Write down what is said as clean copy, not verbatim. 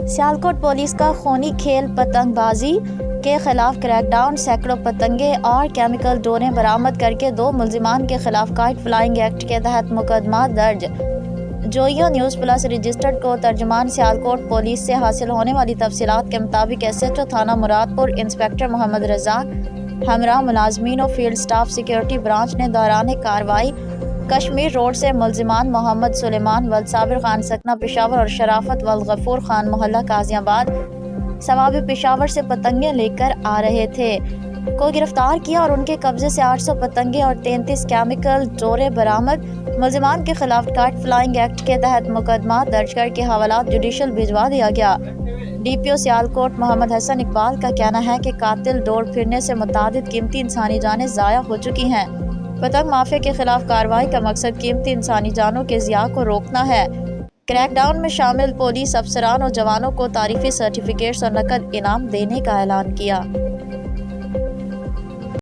Sialkot police کا خونی کھیل پتنگ بازی کے خلاف کریک ڈاؤن، سینکڑوں پتنگیں اور کیمیکل ڈوریں برآمد کر کے 2 ملزمان کے خلاف کائٹ فلائنگ ایکٹ کے تحت مقدمہ درج۔ جوئیو نیوز پلس رجسٹرڈ کو ترجمان سیالکوٹ پولیس سے حاصل ہونے والی تفصیلات کے مطابق ایس ایچ او تھانہ مرادپور انسپکٹر محمد رزاق ہمراہ ملازمین و فیلڈ سٹاف سیکیورٹی برانچ نے دوران کارروائی کشمیر روڈ سے ملزمان محمد سلیمان ولد صابر خان سکنہ پشاور اور شرافت ولد غفور خان محلہ قاضی آباد ثوابِ پشاور سے پتنگیں لے کر آ رہے تھے کو گرفتار کیا اور ان کے قبضے سے 800 پتنگیں اور 33 کیمیکل ڈوریں برآمد۔ ملزمان کے خلاف کائٹ فلائنگ ایکٹ کے تحت مقدمہ درج کر کے حوالات جوڈیشل بھجوا دیا گیا۔ ڈی پی او سیالکوٹ محمد حسن اقبال کا کہنا ہے کہ قاتل ڈور پھرنے سے متعدد قیمتی انسانی جانیں ضائع ہو چکی ہیں۔ پتنگ مافیا کے خلاف کارروائی کا مقصد قیمتی انسانی جانوں کے ضیاع کو روکنا ہے۔ کریک ڈاؤن میں شامل پولیس افسران اور جوانوں کو تعریفی سرٹیفکیٹس اور نقد انعام دینے کا اعلان کیا۔